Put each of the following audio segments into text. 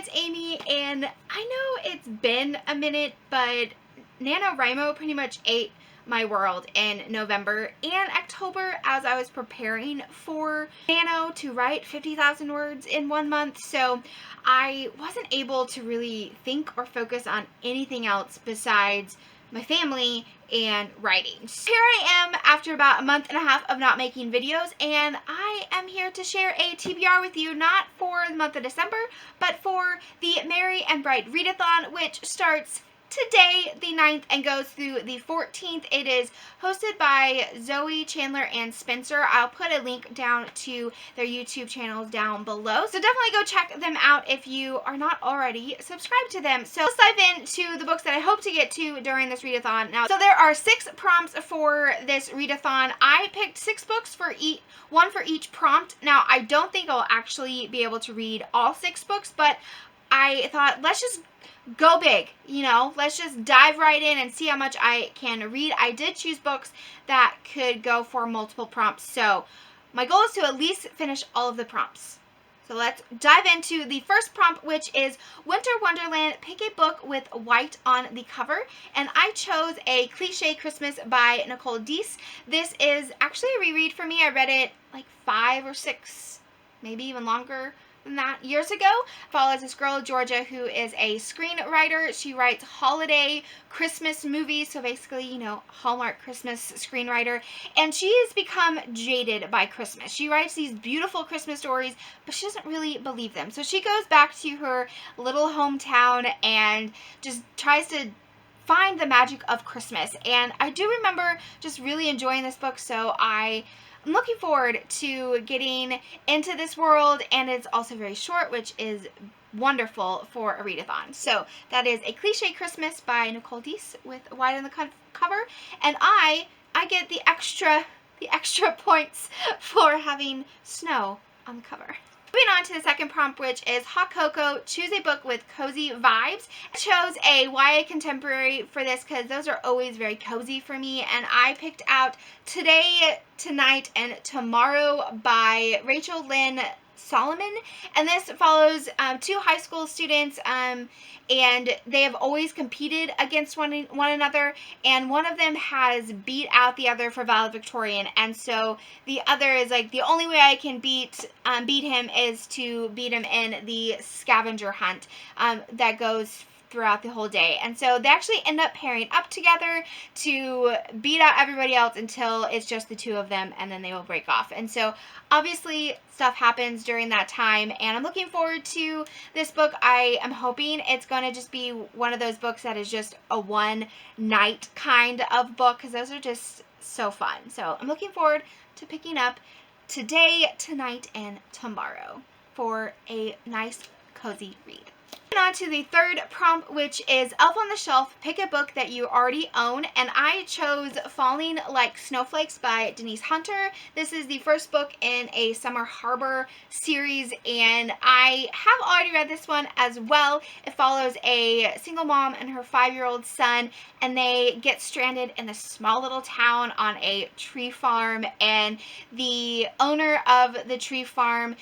it's Amy, and I know it's been a minute, but NaNoWriMo pretty much ate my world in November and October as I was preparing for Nano to write 50,000 words in 1 month, so I wasn't able to really think or focus on anything else besides my family and writing. So here I am after about a month and a half of not making videos, and I am here to share a TBR with you, not for the month of December, but for the Merry and Bright Read-a-thon, which starts today, the 9th, and goes through the 14th. It is hosted by Zoe, Chandler, and Spencer. I'll put a link down to their YouTube channels down below, so definitely go check them out if you are not already subscribed to them. So let's dive into the books that I hope to get to during this readathon. Now, so there are 6 prompts for this readathon. I picked 6 books for one for each prompt. Now, I don't think I'll actually be able to read all 6 books, but I thought, let's just go big, you know, let's just dive right in and see how much I can read. I did choose books that could go for multiple prompts, so my goal is to at least finish all of the prompts. So let's dive into the first prompt, which is Winter Wonderland. Pick a book with white on the cover, and I chose A Cliché Christmas by Nicole Deese. This is actually a reread for me. I read it like 5 or 6, maybe even longer than that, years ago. Follows this girl, Georgia, who is a screenwriter. She writes holiday Christmas movies, so basically, you know, Hallmark Christmas screenwriter, and she has become jaded by Christmas. She writes these beautiful Christmas stories, but she doesn't really believe them. So she goes back to her little hometown and just tries to find the magic of Christmas. And I do remember just really enjoying this book, so I'm looking forward to getting into this world, and it's also very short, which is wonderful for a readathon. So that is A Cliché Christmas by Nicole Deese with white on the cover, and I get the extra points for having snow on the cover. Moving on to the second prompt, which is Hot Cocoa. Choose a book with cozy vibes. I chose a YA contemporary for this because those are always very cozy for me, and I picked out Today, Tonight, and Tomorrow by Rachel Lynn Solomon, and this follows 2 high school students, and they have always competed against one another, and one of them has beat out the other for valedictorian, and so the other is like, the only way I can beat him is to beat him in the scavenger hunt that goes throughout the whole day. And so they actually end up pairing up together to beat out everybody else until it's just the 2 of them, and then they will break off. And so obviously stuff happens during that time, and I'm looking forward to this book. I am hoping it's going to just be one of those books that is just a one night kind of book, because those are just so fun. So I'm looking forward to picking up Today, Tonight, and Tomorrow for a nice cozy read. On to the third prompt, which is Elf on the Shelf. Pick a book that you already own, and I chose Falling Like Snowflakes by Denise Hunter. This is the first book in a Summer Harbor series, and I have already read this one as well. It follows a single mom and her 5-year-old son, and they get stranded in this small little town on a tree farm, and the owner of the tree farm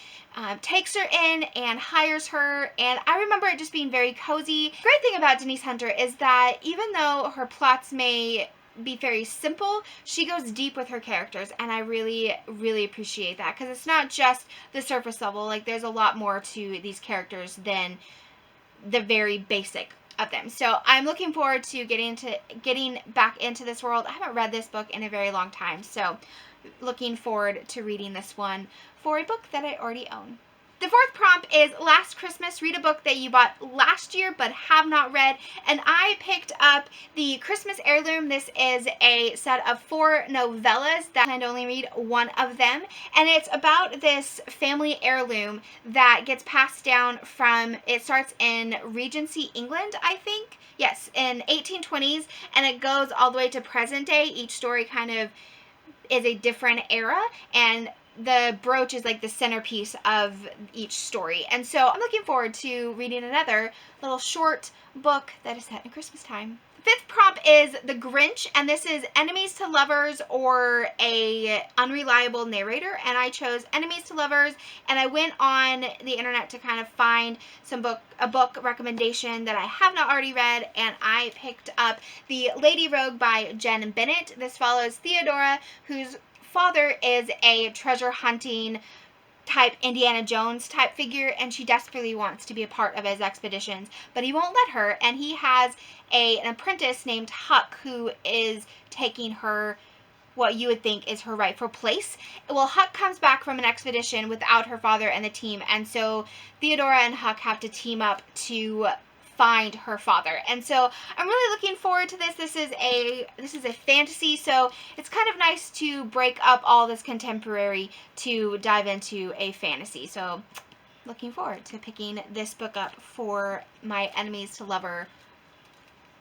takes her in and hires her, and I remember it just being very cozy. The great thing about Denise Hunter is that even though her plots may be very simple, she goes deep with her characters, and I really, really appreciate that, because it's not just the surface level. Like, there's a lot more to these characters than the very basic of them. So I'm looking forward to getting back into this world. I haven't read this book in a very long time, so looking forward to reading this one for a book that I already own. The fourth prompt is Last Christmas. Read a book that you bought last year but have not read, and I picked up the Christmas Heirloom. This is a set of 4 novellas that I plan to only read one of them, and it's about this family heirloom that gets passed down from, it starts in Regency, England, I think. Yes, in 1820s, and it goes all the way to present day. Each story kind of is a different era, and the brooch is like the centerpiece of each story. And so I'm looking forward to reading another little short book that is set in Christmas time. fifth prompt is The Grinch, and this is enemies to lovers or a unreliable narrator, and I chose enemies to lovers, and I went on the internet to kind of find a book recommendation that I have not already read, and I picked up The Lady Rogue by Jen Bennett. This follows Theodora, whose father is a treasure hunting type Indiana Jones type figure, and she desperately wants to be a part of his expeditions, but he won't let her, and he has an apprentice named Huck who is taking her what you would think is her rightful place. Well, Huck comes back from an expedition without her father and the team, and so Theodora and Huck have to team up to find her father. And so I'm really looking forward to this. This is a fantasy, so it's kind of nice to break up all this contemporary to dive into a fantasy. So looking forward to picking this book up for my enemies to lover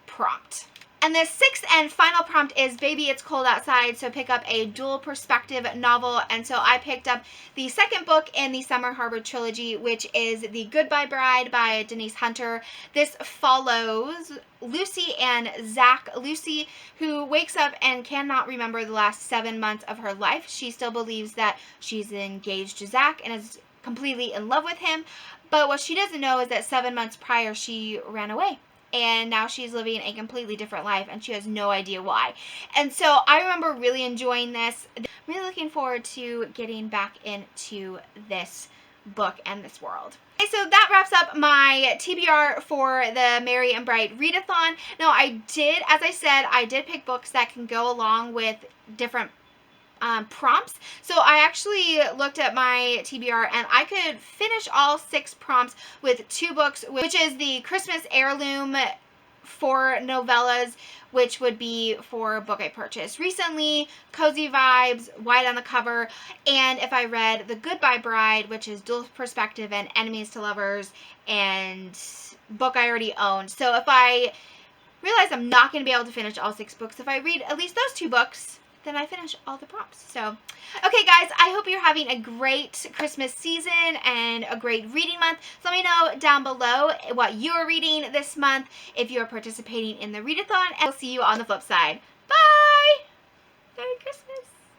prompt. And the sixth and final prompt is Baby It's Cold Outside, so pick up a dual perspective novel. And so I picked up the second book in the Summer Harbor trilogy, which is The Goodbye Bride by Denise Hunter. This follows Lucy and Zach. Lucy, who wakes up and cannot remember the last 7 months of her life. She still believes that she's engaged to Zach and is completely in love with him. But what she doesn't know is that 7 months prior, she ran away. And now she's living a completely different life, and she has no idea why. And so I remember really enjoying this. I'm really looking forward to getting back into this book and this world. Okay, so that wraps up my TBR for the Merry and Bright Read-a-thon. Now, as I said, I did pick books that can go along with different prompts. So I actually looked at my TBR, and I could finish all 6 prompts with 2 books, which is the Christmas Heirloom 4 novellas, which would be for a book I purchased recently, Cozy Vibes, White on the Cover, and if I read The Goodbye Bride, which is dual perspective and enemies to lovers, and book I already owned. So if I realize I'm not going to be able to finish all 6 books, if I read at least those 2 books, then I finish all the prompts. So, okay guys, I hope you're having a great Christmas season and a great reading month. So let me know down below what you're reading this month, if you're participating in the read-a-thon, and I'll see you on the flip side. Bye! Merry Christmas!